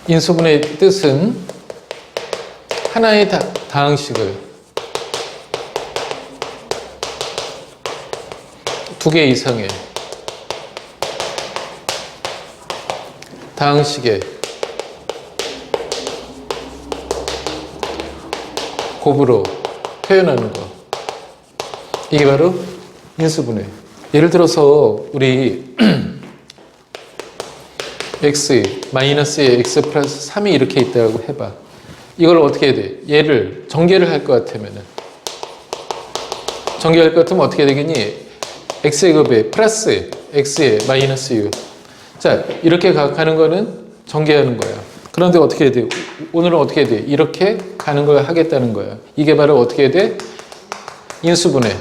인수분해의 뜻은 하나의 다항식을 두 개 이상의 다항식의 곱으로 표현하는 것. 이게 바로 인수분해. 예를 들어서 우리 x 마이너스에 x 플러스 3이 이렇게 있다고 해봐. 이걸 어떻게 해야 돼? 얘를 전개를 할 것 같으면은, 전개할 것 같으면 어떻게 되겠니? x제곱에 플러스 x에 마이너스 u. 자, 이렇게 가는 거는 전개하는 거야. 그런데 어떻게 해야 돼? 오늘은 어떻게 해야 돼? 이렇게 가는 걸 하겠다는 거야. 이게 바로 어떻게 해야 돼? 인수분해.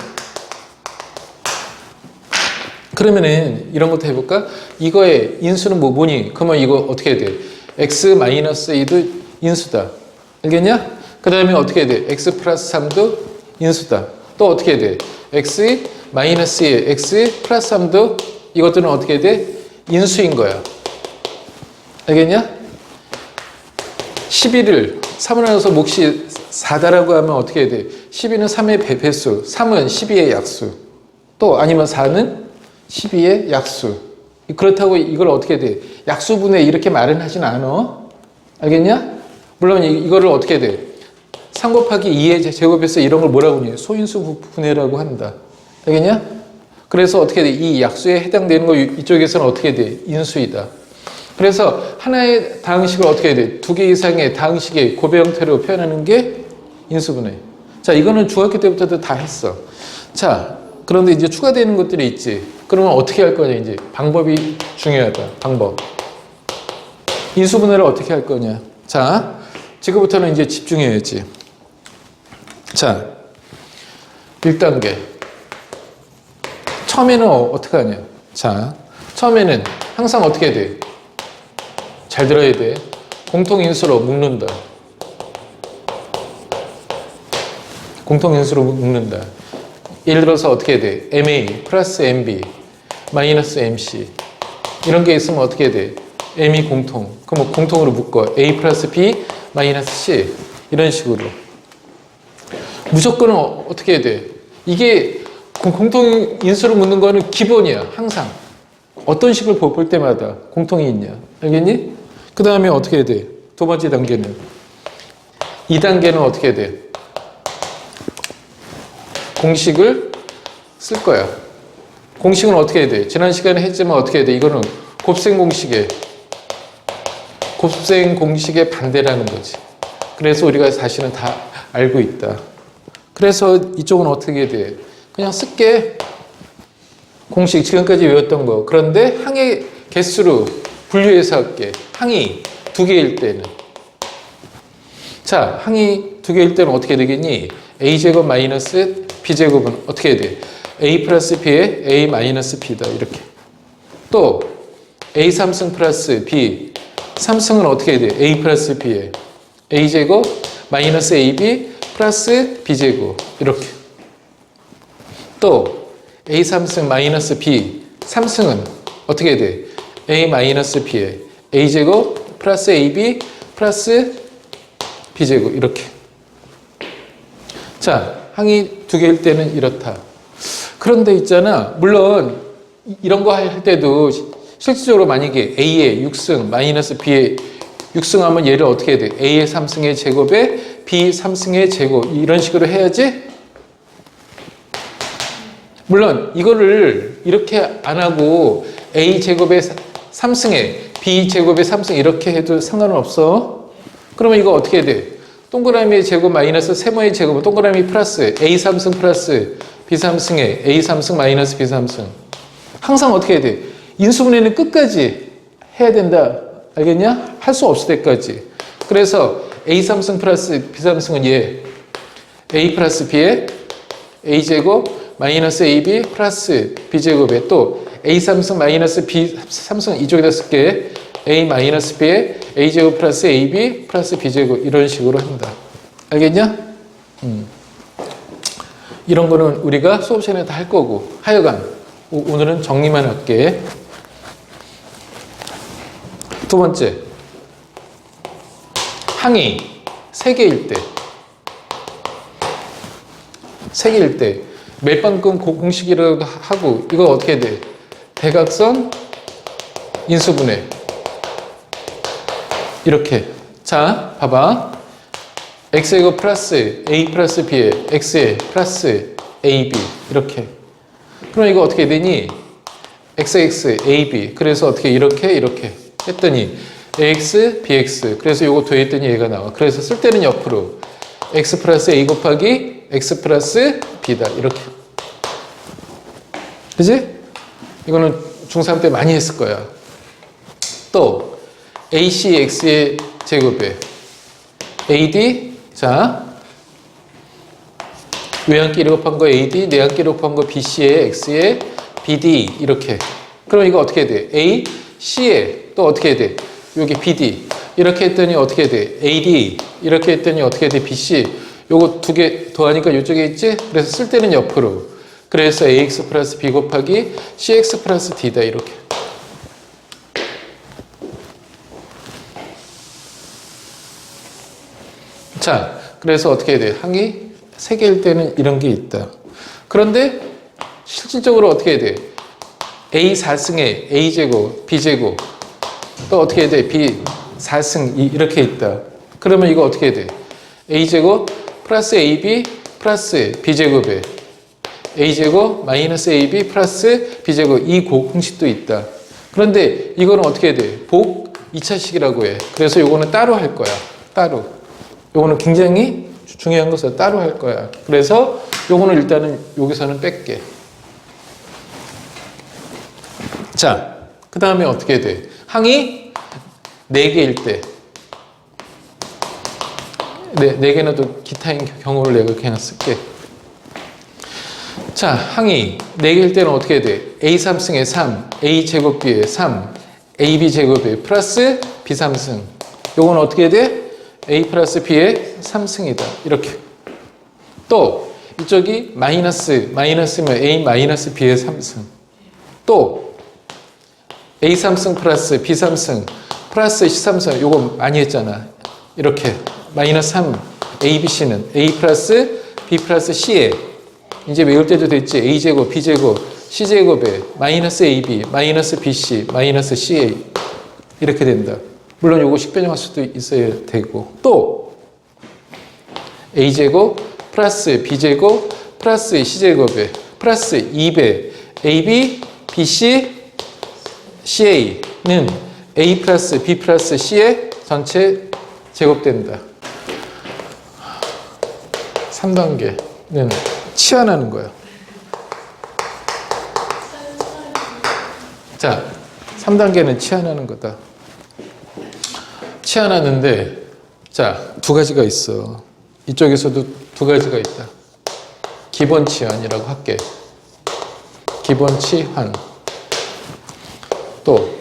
그러면은 이런 것도 해볼까? 이거의 인수는 뭐니? 그러면 이거 어떻게 해야 돼? x 마이너스 2도 인수다. 알겠냐? 그 다음에 어떻게 해야 돼? x 플러스 3도 인수다. 또 어떻게 해야 돼? x 마이너스 2, x 플러스 3도 이것들은 어떻게 해야 돼? 인수인 거야. 알겠냐? 12를 3을 나눠서 몫이 4다라고 하면 어떻게 해야 돼? 12는 3의 배수, 3은 12의 약수. 또 아니면 4는 12의 약수. 그렇다고 이걸 어떻게 돼? 약수분해 이렇게 말은 하진 않아. 알겠냐? 물론 이거를 어떻게 돼? 3 곱하기 2의 제곱에서 이런 걸 뭐라고 하냐? 소인수 분해라고 한다. 알겠냐? 그래서 어떻게 돼? 이 약수에 해당되는 거 이쪽에서는 어떻게 돼? 인수이다. 그래서 하나의 다항식을 어떻게 해야 돼? 두 개 이상의 다항식의 곱의 형태로 표현하는 게 인수분해. 자, 이거는 중학교 때부터도 다 했어. 자, 그런데 이제 추가되는 것들이 있지. 그러면 어떻게 할 거냐, 이제. 방법이 중요하다. 방법. 인수분해를 어떻게 할 거냐. 자, 지금부터는 이제 집중해야지. 자, 1단계. 처음에는 어떻게 하냐. 자, 처음에는 항상 어떻게 해야 돼? 잘 들어야 돼. 공통인수로 묶는다. 공통인수로 묶는다. 예를 들어서 어떻게 해야 돼? MA 플러스 MB 마이너스 MC 이런 게 있으면 어떻게 해야 돼? M이 공통. 그럼 공통으로 묶어. A 플러스 B 마이너스 C 이런 식으로. 무조건 어떻게 해야 돼? 이게 공통인수로 묶는 거는 기본이야. 항상. 어떤 식을 볼 때마다 공통이 있냐. 알겠니? 그 다음에 어떻게 해야 돼? 두 번째 단계는 2단계는 어떻게 해야 돼? 공식을 쓸 거야. 공식은 어떻게 해야 돼? 지난 시간에 했지만 어떻게 해야 돼? 이거는 곱셈 공식의 반대라는 거지. 그래서 우리가 사실은 다 알고 있다. 그래서 이쪽은 어떻게 해야 돼? 그냥 쓸게. 공식 지금까지 외웠던 거. 그런데 항의 개수로 분류해서 할게. 항이 두 개일 때는. 자, 항이 두 개일 때는 어떻게 되겠니? a제곱 마이너스 b제곱은 어떻게 해야 돼? a 플러스 b에 a 마이너스 b다. 이렇게. 또 a 3승 플러스 b 3승은 어떻게 해야 돼? a 플러스 b에 a제곱 마이너스 ab 플러스 b제곱. 이렇게. 또 a 3승 마이너스 b 3승은 어떻게 해야 돼? a 마이너스 b에 a제곱 플러스 ab 플러스 b제곱. 이렇게. 자, 항이 두 개일 때는 이렇다. 그런데 있잖아. 물론 이런 거 할 때도 실질적으로 만약에 a의 6승 마이너스 b의 6승하면 얘를 어떻게 해야 돼? a의 3승의 제곱에 b 3승의 제곱 이런 식으로 해야지. 물론 이거를 이렇게 안 하고 a제곱의 3승에 b제곱의 3승 이렇게 해도 상관은 없어. 그러면 이거 어떻게 해야 돼? 동그라미의 제곱 마이너스 세모의 제곱은 동그라미 플러스 a 3승 플러스 b 3승에 a 3승 마이너스 b 3승. 항상 어떻게 해야 돼? 인수분해는 끝까지 해야 된다. 알겠냐? 할 수 없을 때까지. 그래서 a 3승 플러스 b 3승은 얘 a 플러스 b에 a제곱 마이너스 ab 플러스 b제곱에 또 a 3승 마이너스 b 3승 이쪽에다 쓸게. a 마이너스 b에 a제곱 플러스 ab 플러스 b제곱 이런 식으로 한다. 알겠냐? 이런 거는 우리가 수업 시간에 다 할 거고. 하여간 오늘은 정리만 할게. 두 번째. 항이 3개일 때, 3개일 때 멜빵금 공식이라고 하고 이거 어떻게 돼? 대각선 인수분해 이렇게. 자, 봐봐. x제곱 플러스 a 플러스 b에 x에 플러스 ab 이렇게. 그럼 이거 어떻게 되니? xx ab. 그래서 어떻게 이렇게 했더니 ax bx. 그래서 이거 더했더니 얘가 나와. 그래서 쓸 때는 옆으로 x 플러스 a 곱하기 x 플러스 b다 이렇게. 그지? 이거는 중3 때 많이 했을 거야. 또 acx의 제곱에 ad. 자, 외항끼리 곱한 거 AD, 내항끼리 곱한 거 BC에 X에 BD 이렇게. 그럼 이거 어떻게 돼? A, C에 또 어떻게 돼? 여기 BD 이렇게 했더니 어떻게 돼? AD 이렇게 했더니 어떻게 돼? BC. 요거 2개 더하니까 이쪽에 있지? 그래서 쓸 때는 옆으로. 그래서 AX 플러스 B 곱하기 CX 플러스 D다 이렇게. 자, 그래서 어떻게 해야 돼? 항이 3개일 때는 이런 게 있다. 그런데 실질적으로 어떻게 해야 돼? A 4승에 A제곱, B제곱 또 어떻게 해야 돼? B 4승 이렇게 있다. 그러면 이거 어떻게 해야 돼? A제곱 플러스 AB 플러스 B제곱에 A제곱 마이너스 AB 플러스 B제곱 이 공식도 있다. 그런데 이거는 어떻게 해야 돼? 복 2차식이라고 해. 그래서 이거는 따로 할 거야. 따로. 요거는 굉장히 중요한 것을 따로 할 거야. 그래서 요거는 일단은 여기서는 뺄게. 자, 그 다음에 어떻게 돼? 항이 4개일 때. 4개는 또 기타인 경우를 내가 그냥 쓸게. 자, 항이 4개일 때는 어떻게 돼? A 3승에 3, A 제곱 B에 3, AB 제곱에 플러스 B 3승. 요거는 어떻게 돼? A 플러스 B의 3승이다. 이렇게. 또 이쪽이 마이너스면 A 마이너스 B의 3승. 또 A 3승 플러스 B 3승 플러스 C 3승. 요거 많이 했잖아. 이렇게 마이너스 3 A, B, C는 A 플러스 B 플러스 C에 이제 외울 때도 됐지. A제곱, B제곱, C제곱에 마이너스 AB, 마이너스 BC, 마이너스 CA 이렇게 된다. 물론 요거 식변형할 수도 있어야 되고. 또 A제곱 플러스 B제곱 플러스 C제곱에 플러스 2배 AB, BC, CA는 A 플러스 B 플러스 C의 전체 제곱된다. 3단계는 치환하는 거야. 자, 3단계는 치환하는 거다. 치환하는데, 자, 2가지가 있어. 이쪽에서도 2가지가 있다. 기본 치환이라고 할게. 기본 치환. 또,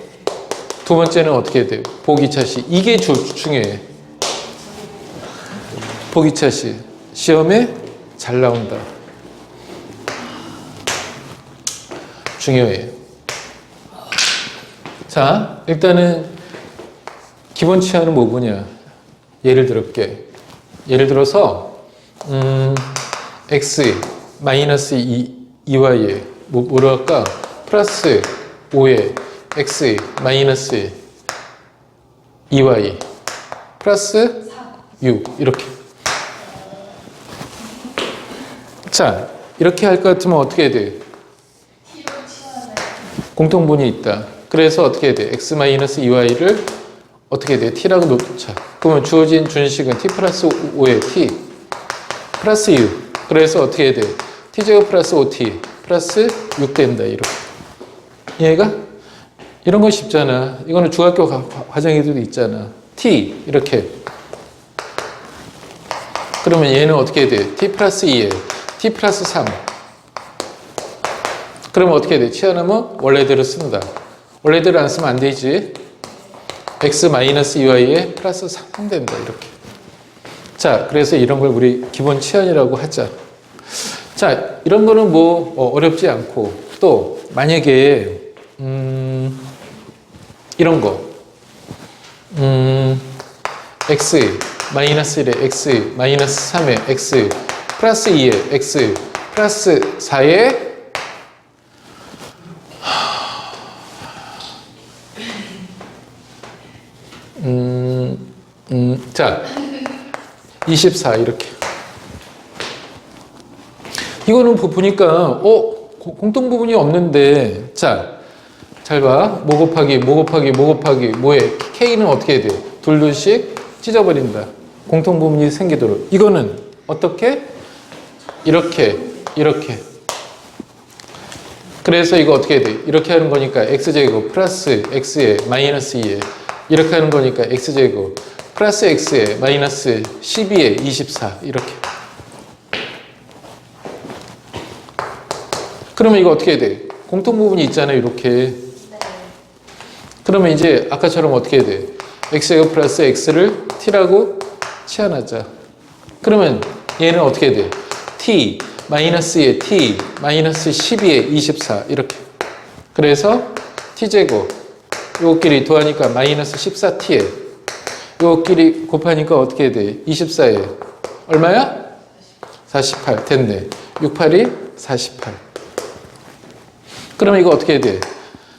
2번째는 어떻게 돼요? 보기차시. 이게 중요해. 보기차시. 시험에 잘 나온다. 중요해. 자, 일단은 기본 치환은 뭐냐? 예를 들을게. 예를 들어서 x 마이너스 2y에 뭐로 할까? 플러스 5에 x 마이너스 2y 플러스 6 이렇게. 자, 이렇게 할 것 같으면 어떻게 해야 돼? 공통분이 있다. 그래서 어떻게 해야 돼? x 마이너스 2y를 어떻게 돼? t라고 놓자. 그러면 주어진 준식은 t 플러스 5에 t 플러스 6. 그래서 어떻게 해야 돼? t제곱 플러스 5t 플러스 6 된다. 이렇게. 얘가? 이런 건 쉽잖아. 이거는 중학교 과정에도 있잖아. t 이렇게. 그러면 얘는 어떻게 해야 돼? t 플러스 2에 t 플러스 3. 그러면 어떻게 해야 돼? 치환하면 원래대로 쓴다. 원래대로 안 쓰면 안 되지. x 마이너스 2y에 플러스 3 된다. 이렇게. 자, 그래서 이런 걸 우리 기본 치환이라고 하자. 자, 이런 거는 뭐 어렵지 않고, 또 만약에 이런 거 x 마이너스 1에 x 마이너스 3에 x 플러스 2에 x 플러스 4에 자 24 이렇게. 이거는 보니까 공통 부분이 없는데, 자, 잘 봐. 뭐 곱하기 뭐에 K는 어떻게 해야 돼? 둘씩 찢어버린다. 공통 부분이 생기도록. 이거는 어떻게? 이렇게. 그래서 이거 어떻게 해야 돼? 이렇게 하는 거니까 x제곱 플러스 x에 마이너스 2에 이렇게 하는 거니까 x제곱 플러스 x에 마이너스 12에 24 이렇게. 그러면 이거 어떻게 해야 돼? 공통 부분이 있잖아요, 이렇게. 그러면 이제 아까처럼 어떻게 해야 돼? x제곱 플러스 x를 t라고 치환하자. 그러면 얘는 어떻게 해야 돼? t 마이너스에 t 마이너스 12에 24 이렇게. 그래서 t제곱 요것끼리 더하니까 마이너스 14t에 요것끼리 곱하니까 어떻게 해야 돼? 24에 얼마야? 48 됐네. 6, 8이 48. 그러면 이거 어떻게 해야 돼?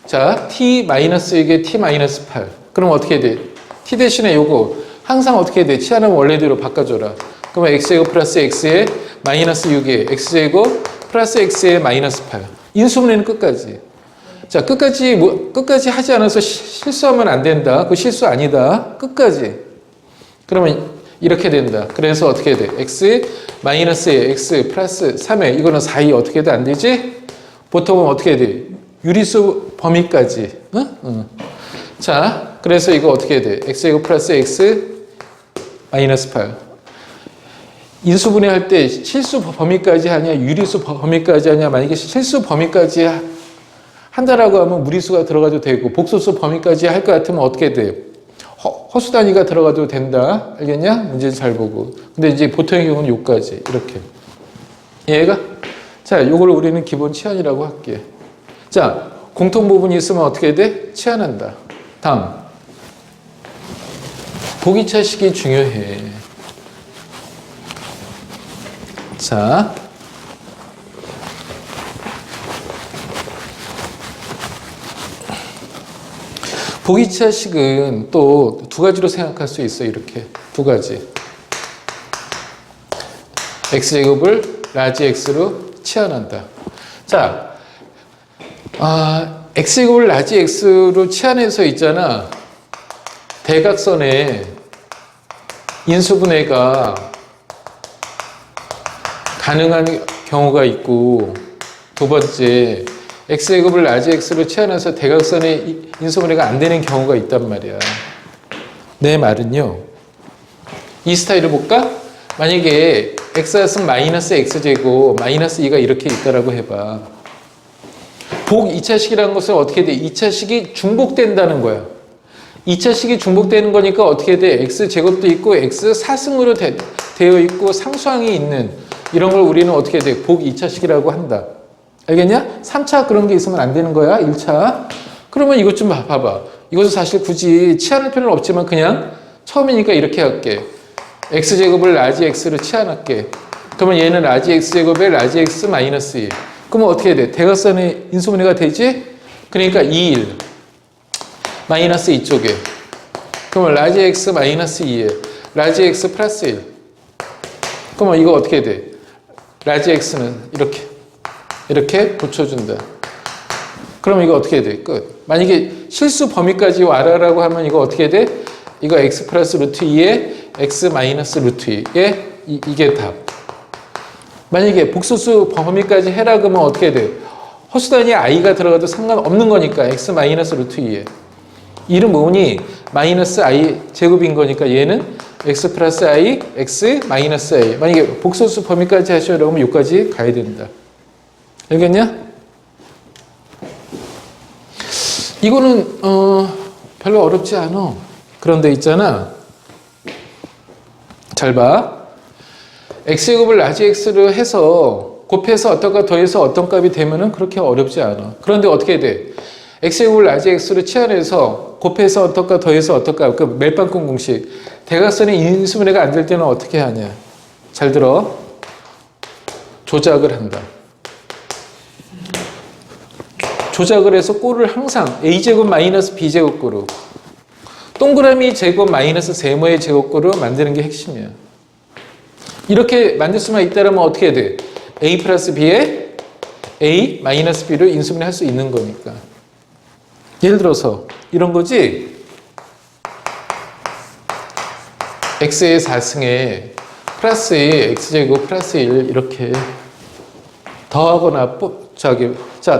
자, t 마이너스 이게 t 마이너스 8. 그럼 어떻게 해야 돼? t 대신에 요거 항상 어떻게 해야 돼? 치환하면 원래대로 바꿔줘라. 그러면 x제곱 플러스 x에 마이너스 6에 x제곱 플러스 x에 마이너스 8. 인수분해는 끝까지. 자, 끝까지 하지 않아서 실수하면 안 된다. 그거 실수 아니다. 끝까지. 그러면 이렇게 된다. 그래서 어떻게 돼? x 마이너스에 x 플러스 3에 이거는 4이 어떻게 해도 안 되지? 보통은 어떻게 해야 돼? 유리수 범위까지. 응? 자, 그래서 이거 어떻게 해야 돼? x제곱 플러스 x 마이너스 8. 인수분해 할 때 실수 범위까지 하냐, 유리수 범위까지 하냐, 만약에 실수 범위까지 한다라고 하면 무리수가 들어가도 되고, 복소수 범위까지 할 것 같으면 어떻게 돼? 허수 단위가 들어가도 된다. 알겠냐? 문제 잘 보고. 근데 이제 보통의 경우는 요까지. 이렇게. 얘가? 자, 요걸 우리는 기본 치환이라고 할게. 자, 공통 부분이 있으면 어떻게 돼? 치환한다. 다음. 보기차식이 중요해. 자. 보기차식은 또 두 가지로 생각할 수 있어. 이렇게. 두 가지. x제곱을 라지 x로 치환한다. 자, x제곱을 라지 x로 치환해서 있잖아. 대각선에 인수분해가 가능한 경우가 있고, 두 번째, x제곱을 라지 x로 치환해서 대각선에 인수분해가 안 되는 경우가 있단 말이야. 내 말은요, 이 스타일을 볼까? 만약에 x는 마이너스 x제곱 마이너스 2가 이렇게 있다라고 해봐. 복 2차식이라는 것은 어떻게 돼? 2차식이 중복된다는 거야. 2차식이 중복되는 거니까 어떻게 돼? x제곱도 있고 x4승으로 되어 있고 상수항이 있는 이런 걸 우리는 어떻게 돼? 복 2차식이라고 한다. 알겠냐? 3차 그런 게 있으면 안 되는 거야. 1차. 그러면 이것 좀 봐봐. 이것도 사실 굳이 치환할 필요는 없지만 그냥 처음이니까 이렇게 할게. x제곱을 라지 x로 치환할게. 그러면 얘는 라지 x제곱에 라지 x 마이너스 2. 그러면 어떻게 해야 돼? 대각선의 인수분해가 되지? 그러니까 2, 1. 마이너스 이쪽에. 그러면 라지 x 마이너스 2에 라지 x 플러스 1. 그러면 이거 어떻게 해야 돼? 라지 x는 이렇게 고쳐준다. 그럼 이거 어떻게 해야 돼? 끝. 만약에 실수 범위까지 와라라고 하면 이거 어떻게 돼? 이거 x 플러스 루트 2에 x 마이너스 루트 2에 이게 답. 만약에 복소수 범위까지 해라 그러면 어떻게 해야 돼? 허수단위에 i가 들어가도 상관없는 거니까 x 마이너스 루트 2에. 이름 뭐니? 마이너스 i 제곱인 거니까 얘는 x 플러스 i, x 마이너스 i. 만약에 복소수 범위까지 하시려고 하면 여기까지 가야 된다. 알겠냐? 이거는 별로 어렵지 않아. 그런데 있잖아. 잘 봐. x제곱을 라지 x로 해서 곱해서 어떤가 더해서 어떤 값이 되면은 그렇게 어렵지 않아. 그런데 어떻게 돼? x제곱을 라지 x로 치환해서 곱해서 어떨까 더해서 어떨까 그 멜빵꾼 공식. 대각선의 인수분해가 안 될 때는 어떻게 하냐. 잘 들어. 조작을 한다. 조작을 해서 꼴을 항상 a제곱 마이너스 b제곱꼴로 동그라미 제곱 마이너스 세모의 제곱꼴로 만드는 게 핵심이야. 이렇게 만들 수만 있다면 어떻게 해야 돼? a 플러스 b에 a 마이너스 b로 인수분해 할 수 있는 거니까. 예를 들어서 이런 거지. x의 4승에 플러스 2 x제곱 플러스 1 이렇게 더하거나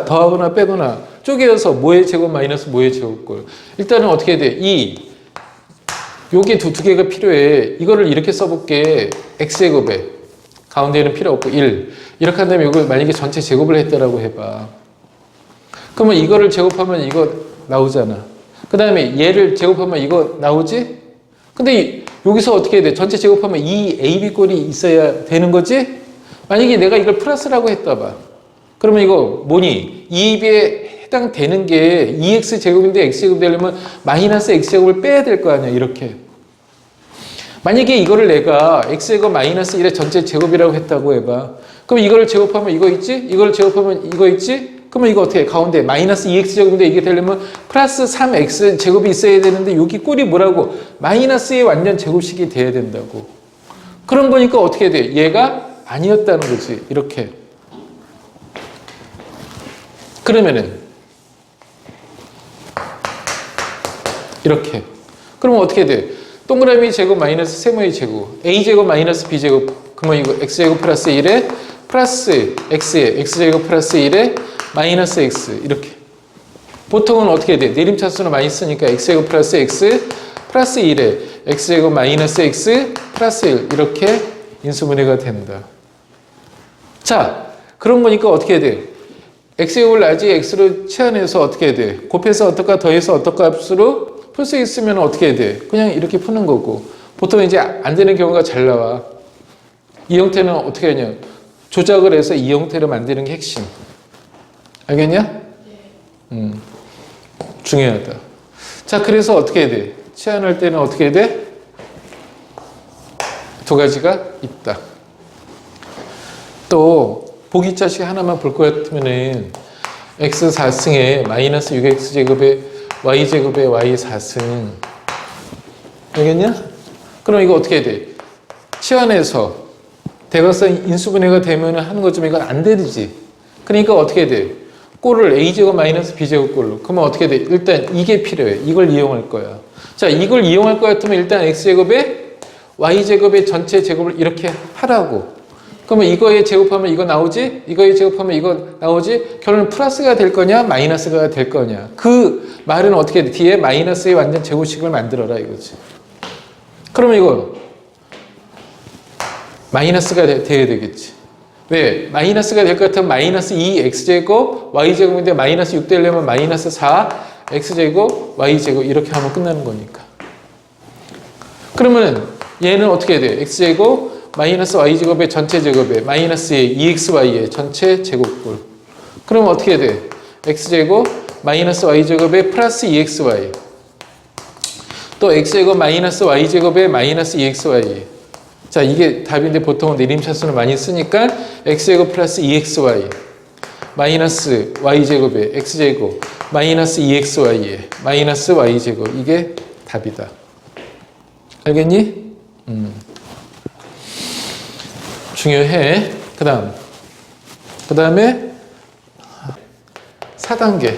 더하거나 빼거나 쪼개서 모의 제곱 마이너스 모의 제곱꼴. 일단은 어떻게 돼? 요게 두 개가 필요해. 이거를 이렇게 써볼게. x제곱에 가운데는 필요 없고 1 이렇게 한다면 이걸 만약에 전체 제곱을 했다라고 해봐. 그러면 이거를 제곱하면 이거 나오잖아. 그 다음에 얘를 제곱하면 이거 나오지? 근데 여기서 어떻게 해야 돼? 전체 제곱하면 이 AB꼴이 있어야 되는 거지? 만약에 내가 이걸 플러스라고 했다 봐. 그러면 이거 뭐니? 2AB에 해당되는 게 2x제곱인데 x제곱 되려면 마이너스 x제곱을 빼야 될 거 아니야. 이렇게. 만약에 이거를 내가 x제곱 마이너스 1의 전체 제곱이라고 했다고 해봐. 그럼 이거를 제곱하면 이거 있지? 이걸 제곱하면 이거 있지? 그러면 이거 어떻게 해? 가운데 마이너스 2x제곱인데 이게 되려면 플러스 3x제곱이 있어야 되는데 여기 꼴이 뭐라고? 마이너스의 완전 제곱식이 돼야 된다고. 그런 거니까 어떻게 돼? 얘가 아니었다는 거지. 이렇게. 그러면은 이렇게. 그러면 어떻게 돼? 동그라미 제곱 마이너스 세모의 제곱 a제곱 마이너스 b제곱 그러면 이거 x제곱 플러스 1에 플러스 x에 x제곱 플러스 1에 마이너스 x 이렇게. 보통은 어떻게 돼? 내림차순을 많이 쓰니까 x제곱 플러스 x 플러스 1에 x제곱 마이너스 x 플러스 1 이렇게 인수분해가 된다. 자, 그런 거니까 어떻게 돼? x제곱을 라지 x로 치환해서 어떻게 해야 돼? 곱해서 어떨까 더해서 어떨까 합수로 풀 수 있으면 어떻게 해야 돼? 그냥 이렇게 푸는 거고. 보통 이제 안 되는 경우가 잘 나와. 이 형태는 어떻게 하냐? 조작을 해서 이 형태로 만드는 게 핵심. 알겠냐? 중요하다. 자, 그래서 어떻게 해야 돼? 치환할 때는 어떻게 해야 돼? 두 가지가 있다. 또 보기 자식 하나만 볼 것 같으면은 x 4승에 마이너스 6x제곱에 y제곱에 y 4승. 알겠냐? 그럼 이거 어떻게 해야 돼? 치환해서 대각선 인수분해가 되면 하는 것좀 이건 안 되지. 그러니까 어떻게 해야 돼? 꼴을 a제곱 마이너스 b제곱 꼴로. 그러면 어떻게 돼? 일단 이게 필요해. 이걸 이용할 거야. 자, 이걸 이용할 것 같으면 일단 x제곱에 y제곱의 전체 제곱을 이렇게 하라고. 그러면 이거에 제곱하면 이거 나오지? 이거에 제곱하면 이거 나오지? 결론은 플러스가 될 거냐? 마이너스가 될 거냐? 그 말은 어떻게 돼? 뒤에 마이너스의 완전 제곱식을 만들어라 이거지. 그러면 이거 마이너스가 돼야 되겠지. 왜? 마이너스가 될 것 같으면 마이너스 2x제곱 y제곱인데 마이너스 6 되려면 마이너스 4x제곱 y제곱 이렇게 하면 끝나는 거니까. 그러면 얘는 어떻게 해야 돼? x제곱 마이너스 y제곱의 전체 제곱에 마이너스 2xy의 전체 제곱꼴. 그러면 어떻게 해야 돼? x제곱 마이너스 y제곱에 플러스 2xy 또 x제곱 마이너스 y제곱에 마이너스 2xy. 자, 이게 답인데 보통은 내림차순을 많이 쓰니까 x제곱 플러스 2xy 마이너스 y제곱에 x제곱 마이너스 2xy에 마이너스 y제곱 이게 답이다. 알겠니? 중요해. 그 다음에 4단계.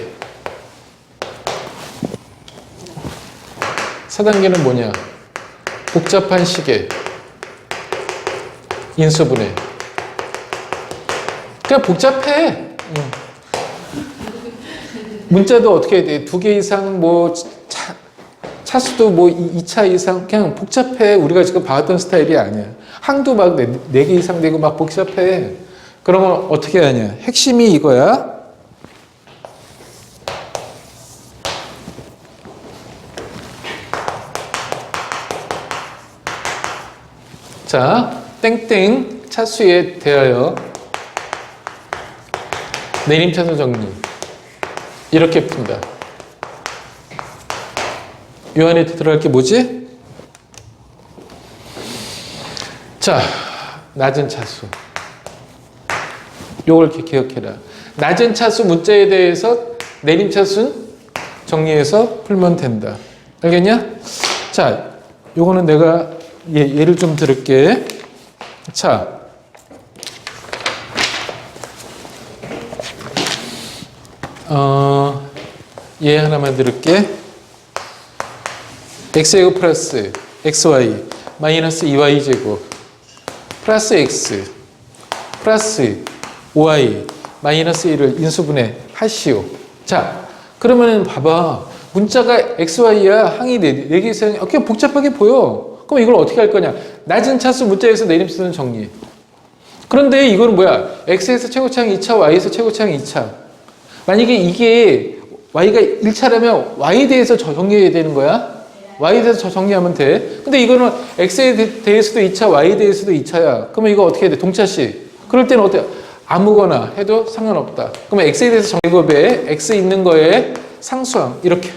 4단계는 뭐냐? 복잡한 식의 인수분해. 그냥 복잡해. 문자도 어떻게 해야 돼? 2개 이상 뭐 차수도 뭐 2차 이상 그냥 복잡해. 우리가 지금 봐왔던 스타일이 아니야. 항도 막 4개 이상 되고 막 복잡해. 그러면 어떻게 하냐? 핵심이 이거야. 자, 땡땡 차수에 대하여 내림차수 정리. 이렇게 푼다. 요 안에 들어갈 게 뭐지? 자, 낮은 차수. 요걸 이렇게 기억해라. 낮은 차수 문자에 대해서 내림차수는 정리해서 풀면 된다. 알겠냐? 자, 요거는 내가 예를 좀 들을게. 자, 얘 하나만 들을게. x제곱 플러스 xy 마이너스 2y제곱 플러스 x 플러스 5y 마이너스 1을 인수분해 하시오. 자, 그러면은 봐봐. 문자가 xy야. 항이 4개 있어요. 그냥 복잡하게 보여. 그럼 이걸 어떻게 할 거냐? 낮은 차수 문자에서 내림차수는 정리. 그런데 이거는 뭐야? x에서 최고차항 2차, y에서 최고차항 2차. 만약에 이게 y가 1차라면 y에 대해서 정리해야 되는 거야? y에 대해서 정리하면 돼. 근데 이거는 x에 대해서도 2차, y에 대해서도 2차야. 그러면 이거 어떻게 해야 돼? 동차식. 그럴 때는 어때? 아무거나 해도 상관없다. 그러면 x에 대해서 정제곱에 x 있는 거에 상수항 이렇게.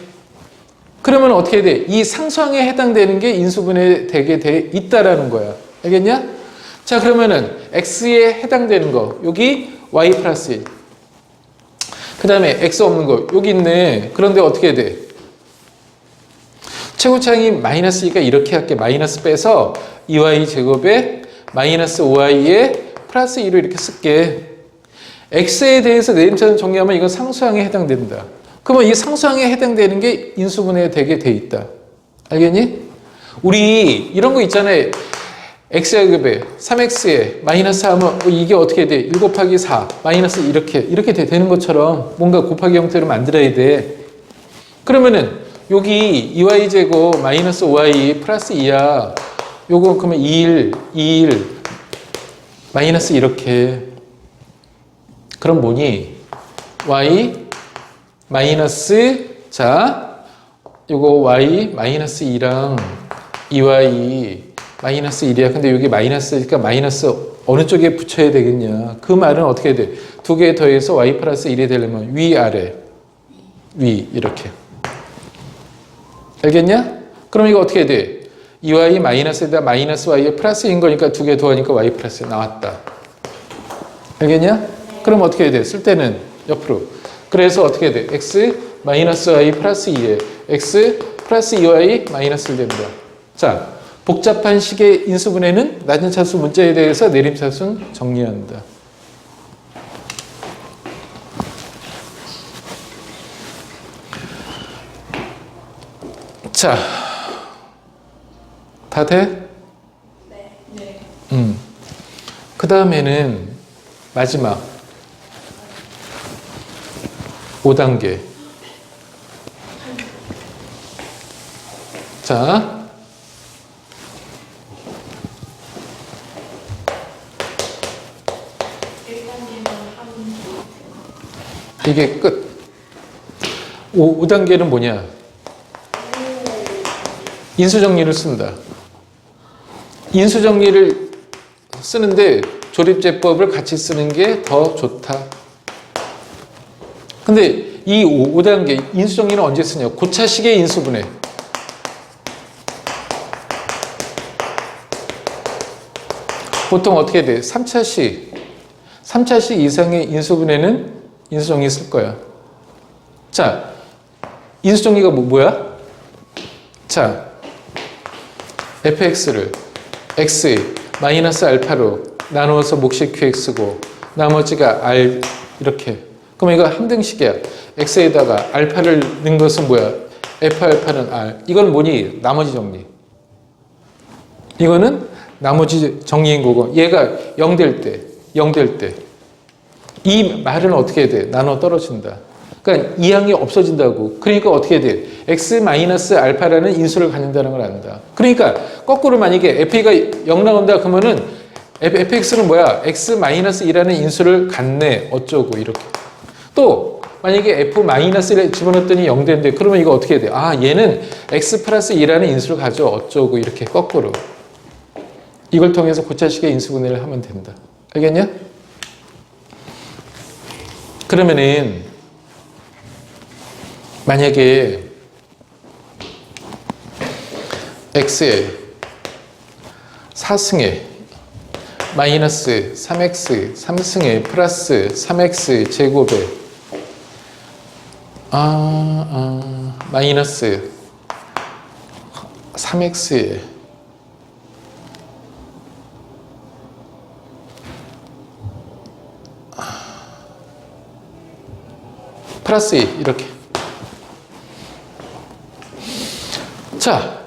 그러면 어떻게 해야 돼? 이 상수항에 해당되는 게 인수분해 되게 돼 있다라는 거야. 알겠냐? 자, 그러면은 x에 해당되는 거 여기 y 플러스 1. 그 다음에 x 없는 거 여기 있네. 그런데 어떻게 해야 돼? 최고차항이 마이너스니까 이렇게 할게. 마이너스 빼서 2y 제곱에 마이너스 5y에 플러스 2로 이렇게 쓸게. x에 대해서 내림차수 정리하면 이건 상수항에 해당된다. 그러면 이 상수항에 해당되는 게 인수분해 되게 돼 있다. 알겠니? 우리 이런 거 있잖아요. x제곱에 3x에 마이너스 하면 이게 어떻게 돼? 1 곱하기 4 마이너스 이렇게 되는 것처럼 뭔가 곱하기 형태로 만들어야 돼. 그러면은 여기 2y제곱 마이너스 5y 플러스 2야. 요거 그러면 2일 마이너스 이렇게. 그럼 뭐니? y 마이너스 자 요거 y 마이너스 2랑 2y 마이너스 1이야. 근데 여기 마이너스니까 마이너스 어느 쪽에 붙여야 되겠냐. 그 말은 어떻게 돼? 두 개 더해서 y 플러스 1이 되려면 위아래 위 이렇게. 알겠냐? 그럼 이거 어떻게 돼? 2y 마이너스에다 마이너스 y에 플러스인 거니까 두 개 더하니까 y 플러스 나왔다. 알겠냐? 그럼 어떻게 해야 돼? 쓸 때는 옆으로. 그래서 어떻게 돼? x 마이너스 y 플러스 2에 x 플러스 2y 마이너스 1 됩니다. 자, 복잡한 식의 인수분해는 낮은 차수 문자에 대해서 내림차수는 정리한다. 자, 다 돼? 네. 그 다음에는 마지막 5단계. 자, 이게 끝. 5단계는 뭐냐? 인수정리를 쓴다. 인수정리를 쓰는데 조립제법을 같이 쓰는 게 더 좋다. 근데 이 5단계 인수정리는 언제 쓰냐? 고차식의 인수분해. 보통 어떻게 돼? 3차식 이상의 인수분해는 인수정리 쓸 거야. 자, 인수정리가 뭐야? 자, fx를 x 마이너스 알파로 나누어서 몫이 qx고 나머지가 r 이렇게. 그럼 이거 함등식이야. x에다가 알파를 넣은 것은 뭐야? f 알파는 r. 이건 뭐니? 나머지 정리. 이거는 나머지 정리인 거고 얘가 0 될 때 이 말은 어떻게 해야 돼? 나눠 떨어진다. 그러니까 이 항이 없어진다고. 그러니까 어떻게 해야 돼? x 마이너스 알파라는 인수를 갖는다는 걸 안다. 그러니까 거꾸로 만약에 f가 0 나온다 그러면은 fx는 뭐야? x 마이너스 2라는 인수를 갖네. 어쩌고 이렇게. 또 만약에 f 마이너스를 집어넣었더니 0 된대. 그러면 이거 어떻게 해야 돼? 아, 얘는 x 플러스 2라는 인수를 가져. 어쩌고 이렇게 거꾸로. 이걸 통해서 고차식의 인수분해를 하면 된다. 알겠냐? 그러면은 만약에 x에 4승에 마이너스 3x 3승에 플러스 3x 제곱에 마이너스 3x에 플러스 2 이렇게. 자,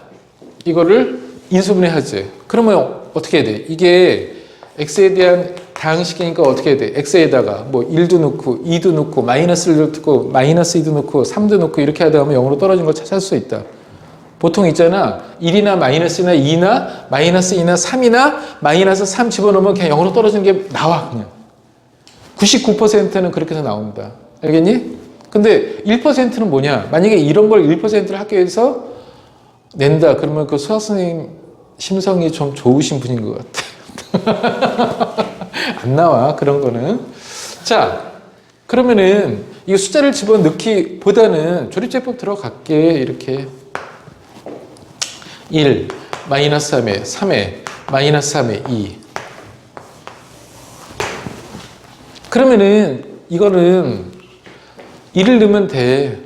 이거를 인수분해하지. 그러면 어떻게 해야 돼? 이게 x에 대한 다항식이니까 어떻게 해야 돼? x에다가 뭐 1도 넣고 2도 넣고 마이너스를 넣고 마이너스 2도 넣고 3도 넣고 이렇게 하다 보면 0으로 떨어진 걸 찾을 수 있다. 보통 있잖아. 1이나 마이너스나 2나 마이너스 2나 3이나 마이너스 3 집어넣으면 그냥 0으로 떨어지는 게 나와. 그냥 99%는 그렇게 해서 나온다. 알겠니? 근데 1%는 뭐냐? 만약에 이런 걸 1%를 학교에서 낸다. 그러면 그 수학 선생님 심성이 좀 좋으신 분인 것 같아. 안 나와. 그런 거는. 자, 그러면은 이 숫자를 집어넣기보다는 조립제법 들어갈게. 이렇게 1, 마이너스 3에 3에 마이너스 3에 2. 그러면은 이거는 1을 넣으면 돼.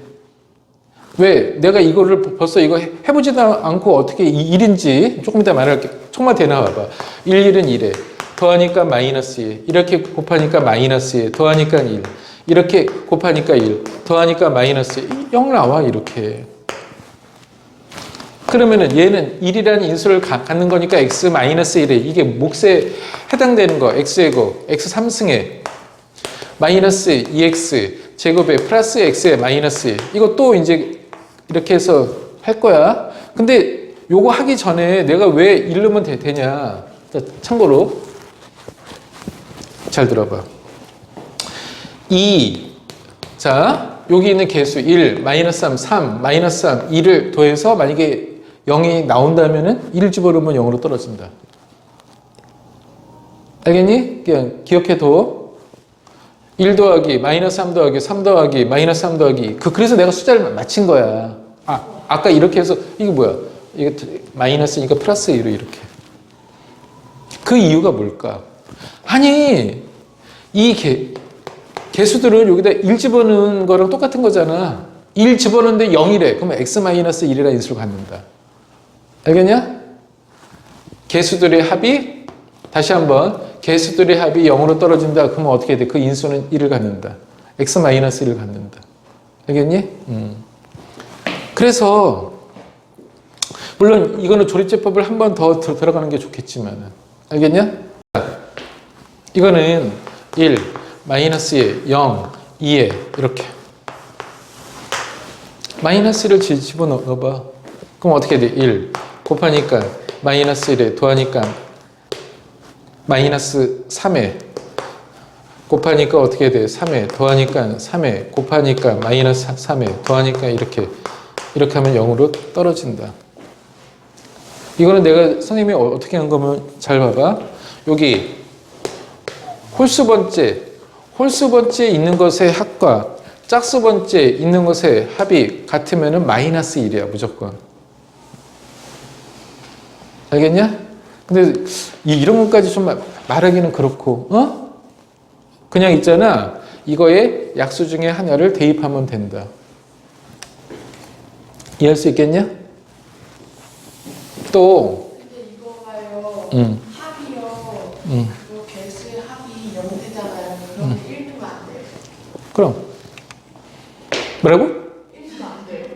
왜? 내가 이거를 벌써 이거 해보지도 않고 어떻게 1인지 조금 이따 말할게. 조금만 더 나와봐. 1, 1은 1에 더하니까 마이너스 2. 이렇게 곱하니까 마이너스 2. 더하니까 1. 이렇게 곱하니까 1. 더하니까 마이너스 2. 0 나와 이렇게. 그러면은 얘는 1이라는 인수를 갖는 거니까 x 마이너스 1에 이게 몫에 해당되는 거. x제곱 x 3승에 마이너스 2x 제곱에 플러스 x에 마이너스 1. 이거 또 이제 이렇게 해서 할 거야. 근데 요거 하기 전에 내가 왜 1 넣으면 되냐. 참고로 잘 들어봐. 2. 자, 여기 있는 개수 1, 마이너스 3, 3, 마이너스 3, 2를 더해서 만약에 0이 나온다면은 1 집어넣으면 0으로 떨어진다. 알겠니? 그냥 기억해둬. 1 더하기, 마이너스 3 더하기, 3 더하기, 마이너스 3 더하기. 그래서 내가 숫자를 맞힌 거야. 아까 이렇게 해서, 이게 뭐야? 이게 마이너스니까 플러스 2로 이렇게. 그 이유가 뭘까? 아니, 이 개수들은 여기다 1 집어넣은 거랑 똑같은 거잖아. 1 집어넣는데 0이래. 그러면 x 마이너스 1이라 인수를 갖는다. 알겠냐? 개수들의 합이, 다시 한번, 개수들의 합이 0으로 떨어진다. 그러면 어떻게 돼? 그 인수는 1을 갖는다. x 마이너스 1을 갖는다. 알겠니? 그래서 물론 이거는 조립제법을 한 번 더 들어가는 게 좋겠지만 알겠냐? 이거는 1, 마이너스에 0, 2에 이렇게 마이너스를 집어넣어봐. 그럼 어떻게 돼? 1 곱하니까 마이너스 1에 더하니까 마이너스 3에 곱하니까 어떻게 돼? 3에 더하니까 3에 곱하니까 마이너스 3에 더하니까 이렇게 하면 0으로 떨어진다. 이거는 내가 선생님이 어떻게 한 거면 잘 봐봐. 여기 홀수 번째 있는 것의 합과 짝수 번째 있는 것의 합이 같으면은 마이너스 1이야 무조건. 알겠냐? 근데 이런 것까지 좀 말하기는 그렇고, 그냥 있잖아. 이거에 약수 중에 하나를 대입하면 된다. 이해할 수 있겠냐? 또. 근데 이거가요. 합이요. 그 개수의 합이 0되잖아요. 그럼 1도가 안 돼요. 그럼. 뭐라고? 1도가 안 돼요.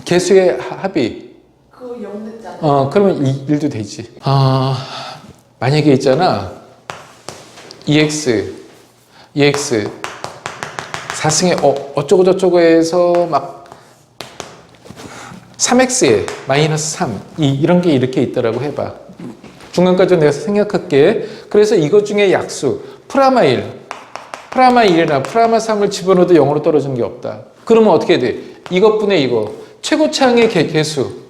개수의 합이. 그거 0됐잖아요. 그러면 1도 되지. 만약에 있잖아. EX 4승에 어쩌고저쩌고 해서 막 3x에 마이너스 3 이런 게 이렇게 있다라고 해봐. 중간까지 내가 생각할게. 그래서 이것 중에 약수 프라마 1이나 프라마 3을 집어넣어도 0으로 떨어지는 게 없다. 그러면 어떻게 돼? 이것분의 이거 최고차항의 개수.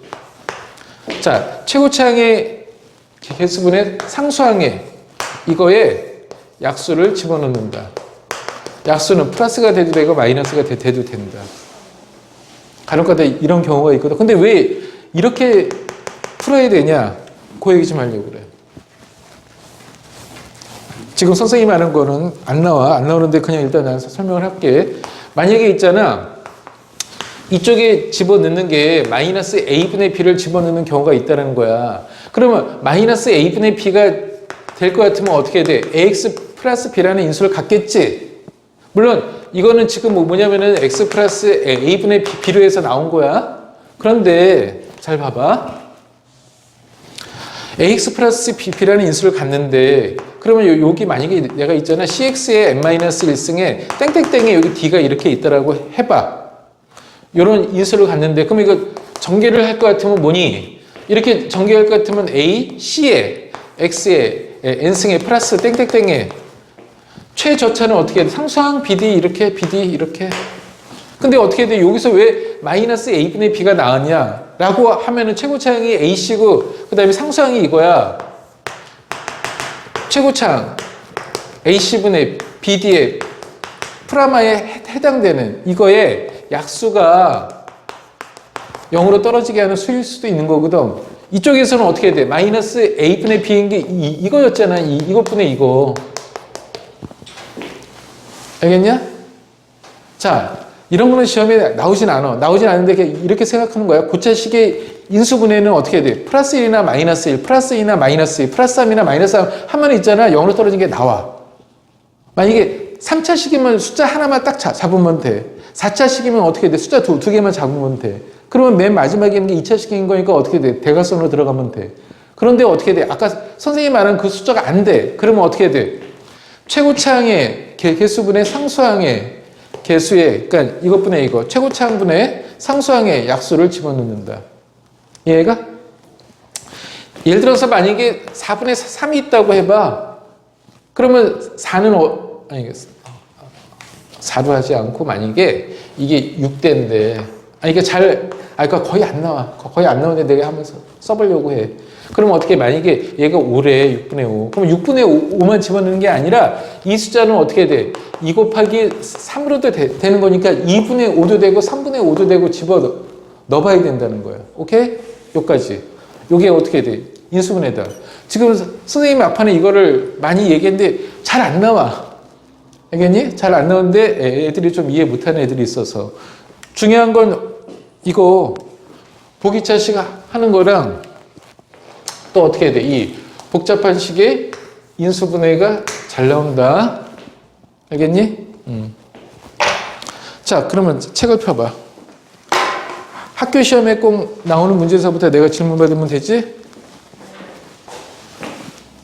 자, 최고차항의 개수분의 상수항의 이거에 약수를 집어넣는다. 약수는 플러스가 돼도 되고 마이너스가 돼도 된다. 간혹가다 이런 경우가 있거든. 근데 왜 이렇게 풀어야 되냐? 그 얘기 좀 하려고 그래. 지금 선생님이 하는 거는 안 나오는데 그냥 일단 나는 설명을 할게. 만약에 있잖아, 이쪽에 집어넣는 게 마이너스 a분의 b를 집어넣는 경우가 있다는 거야. 그러면 마이너스 a분의 b가 될 것 같으면 어떻게 돼? ax 플러스 b라는 인수를 갖겠지? 물론 이거는 지금 뭐냐면은 x 플러스 a분의 b로 해서 나온 거야. 그런데 잘 봐봐. ax 플러스 b라는 인수를 갖는데 그러면 여기 만약에 내가 있잖아, cx의 n-1승에 땡땡땡에 여기 d가 이렇게 있다라고 해봐. 이런 인수를 갖는데 그럼 이거 전개를 할 것 같으면 뭐니? 이렇게 전개할 것 같으면 a, c에 x에 n승에 플러스 땡땡땡에 최저차는 어떻게 돼? 상수항 bd 이렇게 bd 이렇게. 근데 어떻게 돼? 여기서 왜 마이너스 a분의 b가 나왔냐? 라고 하면은 최고차항이 ac고 그 다음에 상수항이 이거야. 최고차항 ac분의 bd의 프라마에 해당되는 이거의 약수가 0으로 떨어지게 하는 수일 수도 있는 거거든. 이쪽에서는 어떻게 돼? 마이너스 a분의 b인 게 이거였잖아. 이것분의 이거. 알겠냐? 자, 이런 거는 시험에 나오진 않은데 이렇게 생각하는 거야. 고차식의 인수분해는 어떻게 돼? 플러스 1이나 마이너스 1, 플러스 2나 마이너스 2, 플러스 3이나 마이너스 3 하면 있잖아. 0으로 떨어진 게 나와. 만약에 3차식이면 숫자 하나만 딱 잡으면 돼. 4차식이면 어떻게 돼? 숫자 두 개만 잡으면 돼. 그러면 맨 마지막에 있는 게 2차식인 거니까 어떻게 돼? 대괄선으로 들어가면 돼. 그런데 어떻게 돼? 아까 선생님이 말한 그 숫자가 안 돼. 그러면 어떻게 돼? 최고차항의 개수분의 상수항의 개수의, 그러니까 이것분의 이거, 최고차항분의 상수항의 약수를 집어넣는다. 이해가? 예를 들어서 만약에 4분의 3이 있다고 해봐. 그러면 4는, 아니, 4로 하지 않고 만약에 이게 6대인데, 그러니까 거의 안 나와. 거의 안 나오는데 내가 한번 써보려고 해. 그럼 어떻게, 만약에 얘가 5래, 6분의 5. 그럼 6분의 5만 집어넣는 게 아니라 이 숫자는 어떻게 돼? 2 곱하기 3으로도 되는 거니까 2분의 5도 되고 3분의 5도 되고 넣어봐야 된다는 거예요. 오케이? 여기까지. 요게 어떻게 돼? 인수분해다. 지금 선생님 앞판에 이거를 많이 얘기했는데 잘 안 나와. 알겠니? 잘 안 나오는데 애들이 좀 이해 못하는 애들이 있어서. 중요한 건 이거 보기차식 하는 거랑 또 어떻게 해야 돼? 이 복잡한 식의 인수분해가 잘 나온다. 알겠니? 자, 그러면 책을 펴봐. 학교 시험에 꼭 나오는 문제에서부터 내가 질문 받으면 되지?